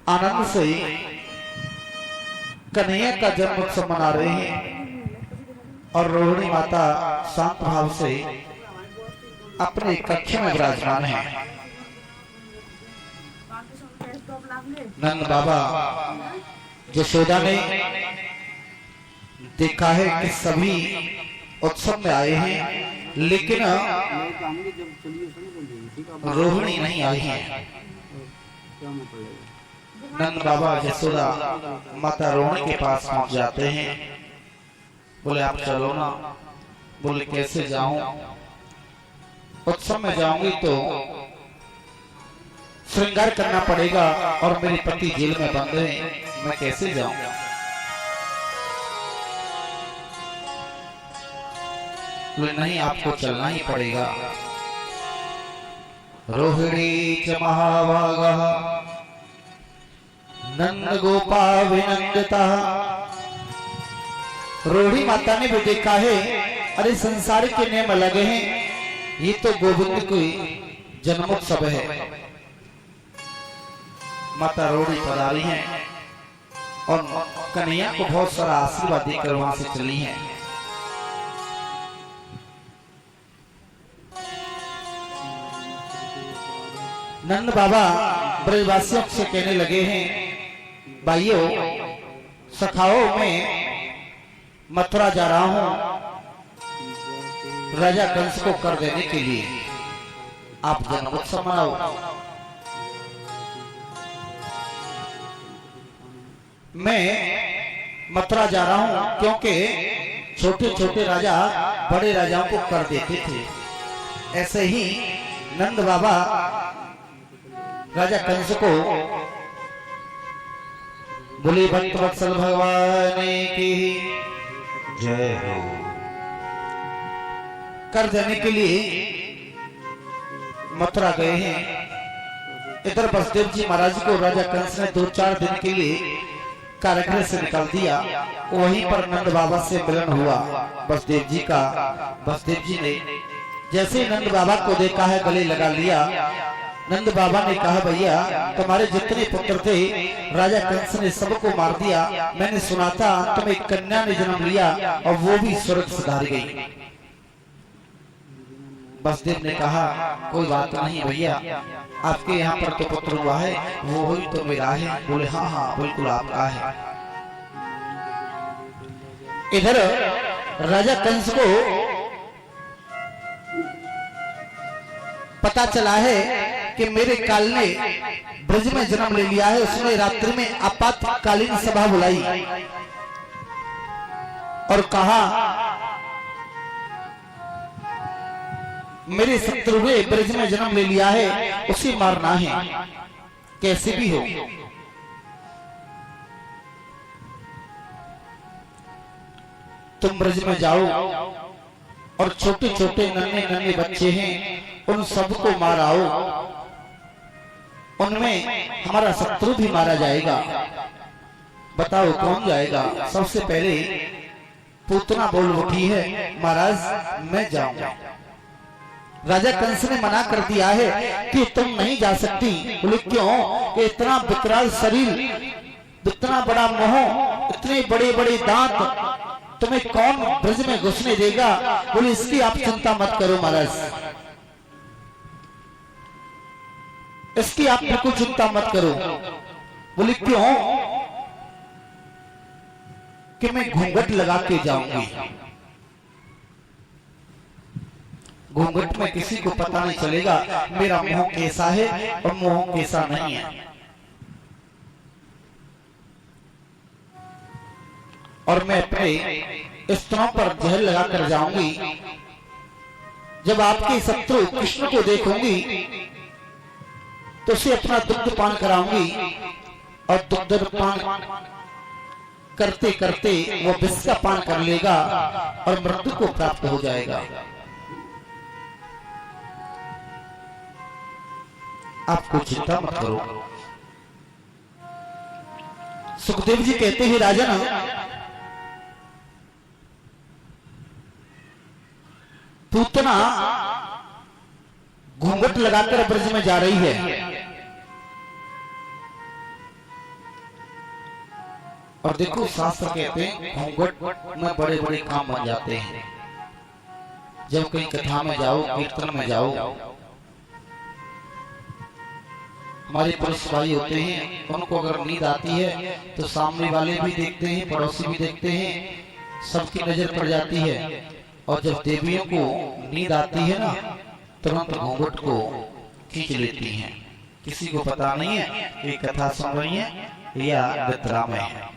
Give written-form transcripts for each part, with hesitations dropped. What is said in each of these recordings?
आनंद से कन्हैया का जन्म उत्सव मना रहे हैं और रोहिणी माता शांत भाव से अपने कक्ष में विराजमान है। नंद बाबा यशोदा ने देखा है कि सभी उत्सव में आए हैं, लेकिन रोहिणी नहीं आई है। नंद बाबा यशोदा माता रोहिणी के पास पहुंच जाते हैं। बोले आप चलो ना। बोले कैसे जाऊं? उत्सव में जाऊंगी तो श्रृंगार करना पड़ेगा और मेरे पति जेल में बंद हैं, मैं कैसे जाऊंगा? बोले नहीं, आपको चलना ही पड़ेगा। रोहिणी च महाभागः नंद गोपा विनंदता। रोहिणी माता ने भी देखा है, अरे संसार के नियम अलग हैं, ये तो गोविंद की जन्मोत्सव है। माता रोहिणी पधारी हैं और कन्हैया को बहुत सारा आशीर्वाद देकर वहां से चली हैं। नंद बाबा ब्रजवासियों से कहने लगे हैं, भाइयों सखाओं में मथुरा जा रहा हूं राजा कंस को कर देने के लिए, आप जन्मोत्सव मनाओ। मैं मथुरा जा रहा हूं क्योंकि छोटे छोटे राजा बड़े राजाओं को कर देते थे। ऐसे ही नंद बाबा राजा कंस को बोले भक्त वत्सल भगवान की जय हो कर देने के लिए मथुरा गए हैं। इधर बसदेव जी महाराज को राजा कंस ने 2-4 दिन के लिए कारागृह से निकाल दिया। वहीं पर नंद बाबा से मिलन हुआ बसदेव जी का। बसदेव जी ने जैसे ही नंद बाबा को देखा है गले लगा लिया। नंद बाबा ने कहा, भैया तुम्हारे जितने पुत्र थे राजा कंस ने सबको मार दिया। मैंने सुना था तुम एक कन्या ने जन्म लिया और वो भी स्वर्ग सुधार गई। बसदेव ने कहा, कोई बात नहीं भैया, आपके यहाँ पर तो पुत्र हुआ है, वो ही तो मेरा है। बोले हाँ हाँ बिल्कुल आपका है। इधर राजा कंस को पता चला है कि मेरे काल ने ब्रज में जन्म ले लिया है। उसने रात्रि में आपातकालीन सभा बुलाई और कहा, मेरे शत्रु ने ब्रज में जन्म ले लिया है, उसे मारना है कैसे भी हो। तुम ब्रज में जाओ और छोटे छोटे नन्हे नन्हे बच्चे हैं उन सबको मार आओ, उनमें हमारा शत्रु भी मारा जाएगा। बताओ कौन जाएगा? सबसे पहले पूतना बोल उठी है, महाराज मैं जाऊंगा। राजा कंस ने मना कर दिया है कि तुम नहीं जा सकती। बोले क्यों? कि इतना विकराल शरीर, इतना बड़ा मुंह, इतने बड़े बड़े दांत, तुम्हें कौन ब्रज में घुसने देगा? बोले इसकी आप चिंता मत करो महाराज, इसकी आप बिल्कुल चिंता मत करो। बोले क्यों? कि मैं घूंघट लगा के जाऊंगी। घूंघट में किसी को पता नहीं चलेगा मेरा मुंह कैसा है और मुंह कैसा नहीं है। और मैं अपने स्तनों पर जहर लगाकर जाऊंगी। जब आपके शत्रु कृष्ण को देखूंगी तो उसे अपना दुग्ध पान कराऊंगी और दुग्ध पान करते करते वो विष का पान कर लेगा और मृत्यु को प्राप्त हो जाएगा। आपको चिंता मत करो। सुखदेव जी कहते हैं, राजन पूतना घूंघट लगाकर ब्रज में जा रही है और देखो शास्त्र कहते हैं घूंघट में बड़े बड़े काम बन जाते हैं। जब कहीं कथा में जाओ, कीर्तन में जाओ, हमारे पुरुष भाई होते हैं, उनको अगर नींद आती है तो सामने वाले भी देखते हैं, पड़ोसी भी देखते हैं, सबकी नजर पड़ जाती है। और जब देवियों को नींद आती है ना, तुरंत घूंघट को खींच लेती हैं। किसी को पता नहीं है कि कथा सुन रही है या ड्रामा है।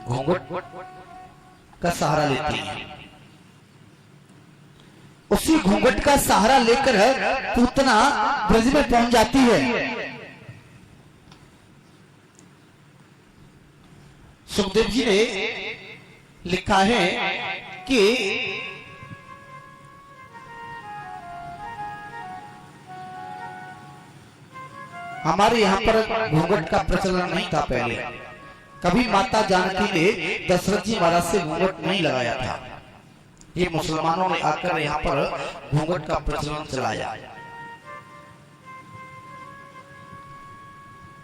घूंघट का सहारा लेती हैं। उसी घूंघट का सहारा लेकर पूतना ब्रज में पहुंच जाती है। सुखदेव जी ने लिखा है कि हमारे यहाँ पर घूंघट का प्रचलन नहीं था पहले। कभी माता जानकी ने दशरथ जी महाराज से घूंघट नहीं लगाया था। ये मुसलमानों ने आकर यहाँ पर घूंघट का प्रचलन चलाया।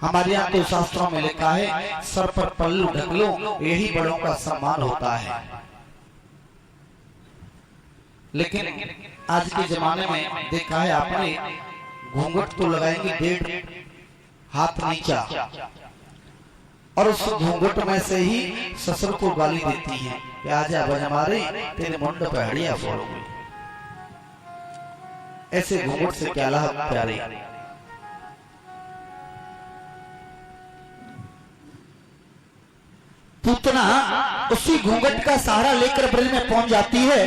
हमारे यहाँ तो शास्त्रों में लिखा है सर पर पल्लू ढक लो, यही बड़ों का सम्मान होता है। लेकिन आज के जमाने में देखा है आपने, घूंघट तो लगाएंगे 1.5 हाथ नीचा, और उस घूंघट में से ही ससुर को गाली देती हैं कि आजा बज हमारे तेरे मुंड पे हड़िया फोड़ूंगी। ऐसे घूंघट से क्या लाभ प्यारे। पूतना उसी घूंघट का सहारा लेकर ब्रज में पहुंच जाती है।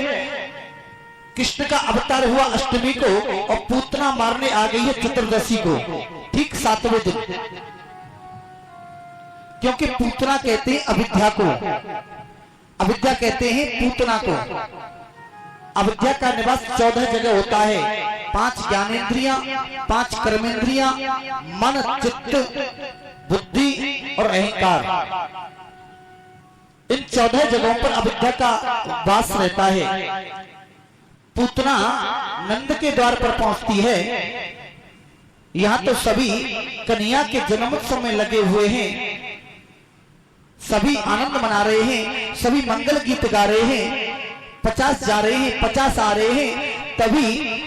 कृष्ण का अवतार हुआ अष्टमी को और पूतना मारने आ गई है चतुर्दशी को, ठीक 7वें दिन। क्योंकि पूतना कहते हैं अविद्या को, अविद्या कहते हैं पूतना को। अविद्या का निवास 14 जगह होता है। 5 ज्ञानेंद्रियां, 5 कर्मेंद्रियां, मन, चित्त, बुद्धि और अहंकार। इन 14 जगहों पर अविद्या का वास रहता है। पूतना नंद के द्वार पर पहुंचती है। यहां तो सभी कन्या के जन्मोत्सव में लगे हुए हैं, सभी आनंद मना रहे हैं, सभी मंगल गीत गा रहे हैं। 50 जा रहे हैं, 50 आ रहे हैं। तभी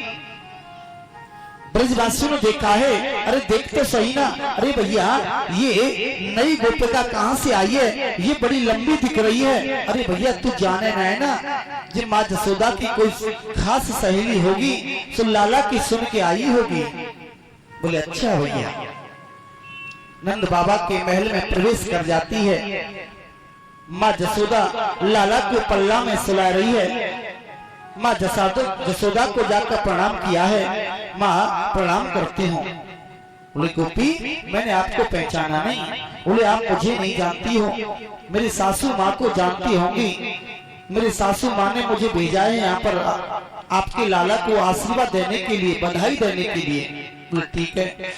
ब्रजवासियों ने देखा है, अरे देख तो सही ना, अरे भैया ये नई गोपिका कहां से आई है, ये बड़ी लंबी दिख रही है। अरे भैया तू जाने ना है ना, जिन माँ जसोदा की कोई खास सहेली होगी, तो लाला की सुन के आई होगी। बोले अच्छा भैया। नंद बाबा के महल में प्रवेश कर जाती है। माँ जसोदा लाला को पल्ला में सुला रही है। माँ जसोदा को जाकर प्रणाम किया है। माँ प्रणाम करती हूँ। बोले गोपी मैंने आपको पहचाना नहीं। बोले आप मुझे नहीं जानती हो, मेरी सासू माँ को जानती होंगी। मेरी सासू माँ ने मुझे भेजा है यहाँ पर आपके लाला को आशीर्वाद देने के लिए, बधाई देने के लिए। बोले ठीक है,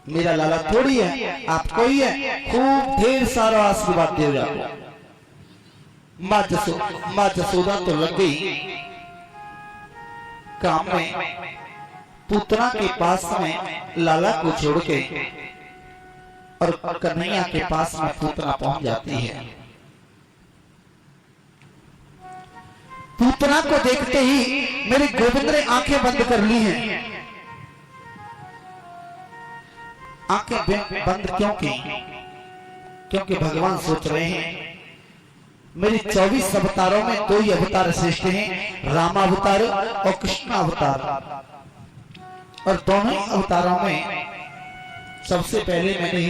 मेरा लाला थोड़ी है, आपको ही है, खूब ढेर सारा आशीर्वाद दे जाओ। माँ जसोदा तो लग गई काम में। पूतना के पास में लाला को छोड़ के और कन्हैया के पास में पूतना पहुंच जाती है। पूतना को देखते ही मेरे गोविंद ने आंखें बंद कर ली हैं। आंखें बंद क्यों की? क्योंकि भगवान सोच रहे हैं मेरे 24 अवतारों में 2 ही अवतार श्रेष्ठ हैं, राम अवतार और कृष्ण अवतार। और दोनों अवतारों में सबसे पहले मैंने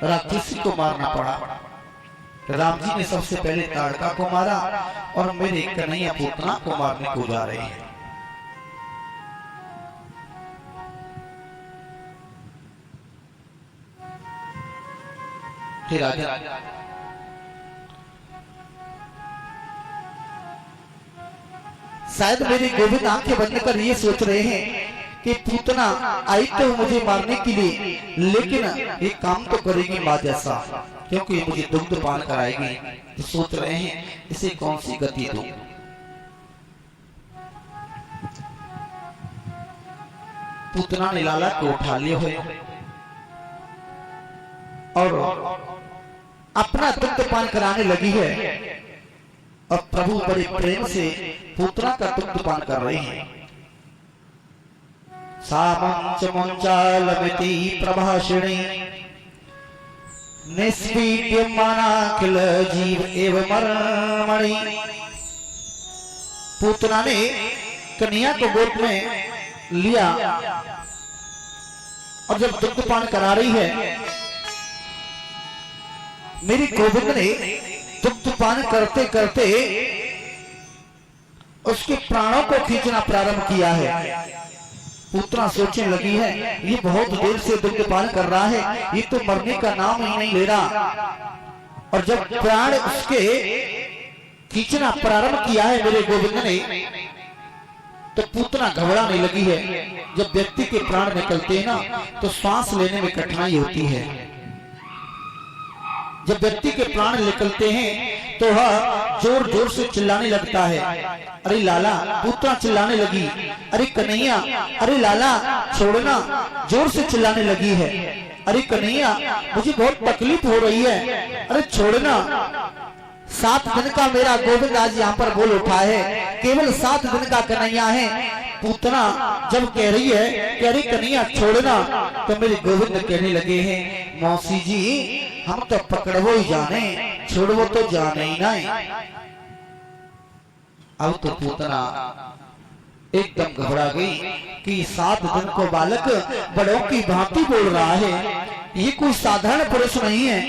राक्षसी को मारना पड़ा। राम जी ने सबसे पहले ताड़का को मारा और मेरे कन्हैया पूतना को मारने को जा रहे हैं। फिर आगे शायद मेरे गोविंद आंखें बंद कर ये सोच रहे हैं कि पूतना आई तो मुझे मारने के लिए, लेकिन ये काम तो करेगी माँ जैसा, क्योंकि मुझे दुग्ध पान कराएगी। तो सोच रहे हैं इसे कौन सी गति दूं। पूतना ने लाला को उठा लिए हुए और अपना दुग्ध पान कराने लगी है और प्रभु बड़े प्रेम से पुत्रा का दुग्ध पान कर रहे हैं। सामंच मंचालमिति प्रभाषिणी निस्पीड्यमानाखिल जीव एव मरणमणि। पूतना ने कन्या को गोद में लिया और जब दुग्ध पान करा रही है, मेरी गोविंद ने दुग्ध पान करते करते उसके प्राणों को खींचना प्रारंभ किया है। पुत्रा सोचने लगी है, ये बहुत देर से दुग्ध पान कर रहा है, ये तो मरने का नाम ही नहीं ले रहा। और जब प्राण उसके खींचना प्रारंभ किया है मेरे गोविंद ने, तो पुतना घबराने लगी है। जब व्यक्ति के प्राण निकलते हैं ना, तो सांस लेने में कठिनाई होती है। जब व्यक्ति के प्राण निकलते हैं तो वह जोर जोर से चिल्लाने लगता है, अरे लाला। पुत्रा चिल्लाने लगी, अरे कन्हैया, अरे लाला छोड़ना। जोर से चिल्लाने लगी है, अरे कन्हैया मुझे बहुत तकलीफ हो रही है, अरे छोड़ना। 7 दिन का मेरा गोविंद आज यहाँ पर बोल उठा है, केवल 7 दिन का कन्हैया है। पूतना जब कह रही है कि अरे कन्हैया छोड़ना, तो मेरे गोविंद कहने लगे हैं, मौसी जी हम तो पकड़वो ही जाने, छोड़वो तो जाने ही ना। अब तो पूतना एकदम घबरा गई कि 7 दिन को बालक बड़ों की भांति बोल रहा है। ये कोई साधारण पुरुष नहीं है,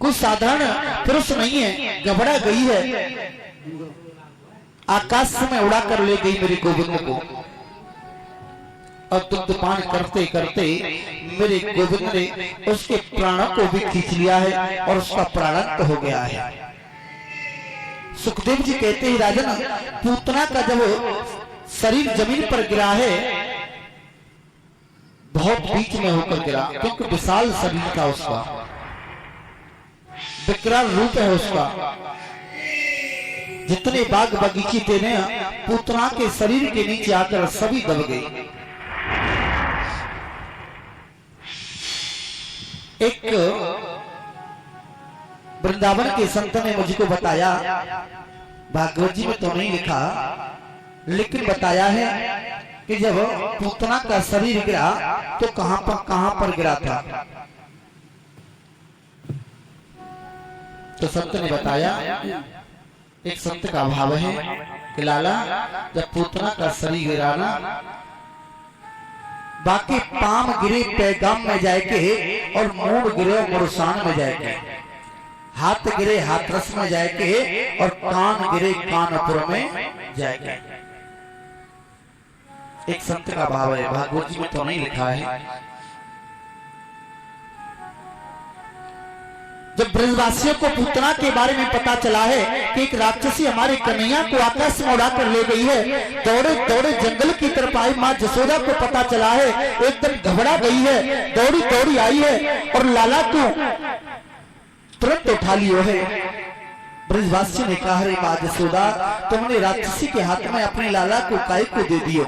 कोई साधारण पुरुष नहीं है। घबरा गई है, आकाश में उड़ा कर ले गई मेरे गोविंद को। और दुग्ध पान करते करते मेरे गोविंद ने उसके प्राणों को भी खींच लिया है और उसका प्राणांत हो गया है। सुखदेव जी कहते हैं, राजन पूतना का जब शरीर जमीन पर गिरा है, बहुत बीच में होकर गिरा, क्योंकि विशाल शरीर था उसका, विकराल रूप है उसका। जितने बाग बगीचे थे ना, पूतना के शरीर के नीचे आकर सभी दब गए। एक वृंदावन के संत ने मुझको बताया, भागवत जी में तो नहीं लिखा, लेकिन बताया है कि जब पूतना का शरीर गिरा तो कहां पर गिरा था। तो संत ने बताया, एक संत का भाव है कि लाला जब पूतना का शरीर गिरा ना, बाकी पाम गिरे पैगाम में जाके और मूड गिरे मुरसान में जाके, हाथ गिरे हाथरस में जाके और कान गिरे कानपुर में जाके। एक संत का भाव है, भागवत जी में तो नहीं लिखा है। जब ब्रजवासियों को पूतना के बारे में पता चला है कि एक राक्षसी हमारे कन्हैया को आकाश में उड़ा कर ले गई है, दौड़े दौड़े जंगल की तरफ आई। माँ जसोदा को पता चला है, एकदम घबरा गई है, दौड़ी दौड़ी आई है और लाला को तुरंत उठा लियो है। ब्रजवासियों ने कहा, अरे माँ जसोदा, तुमने राक्षसी के हाथ में अपने लाला को काय को दे दियो।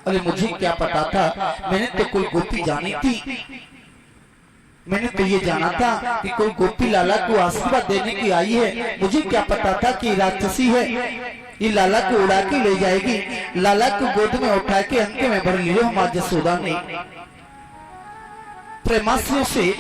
अरे मुझे क्या पता था, मैंने तो कोई गोपी जानी थी, मैंने तो ये जाना था कि कोई गोपी लाला को आशीर्वाद देने की आई है। मुझे क्या पता था कि राक्षसी है, ये लाला को उड़ा के ले जाएगी। लाला को गोद में उठा के अंक में भर लियो माँ जसोदा ने। प्रेमास्त्रों से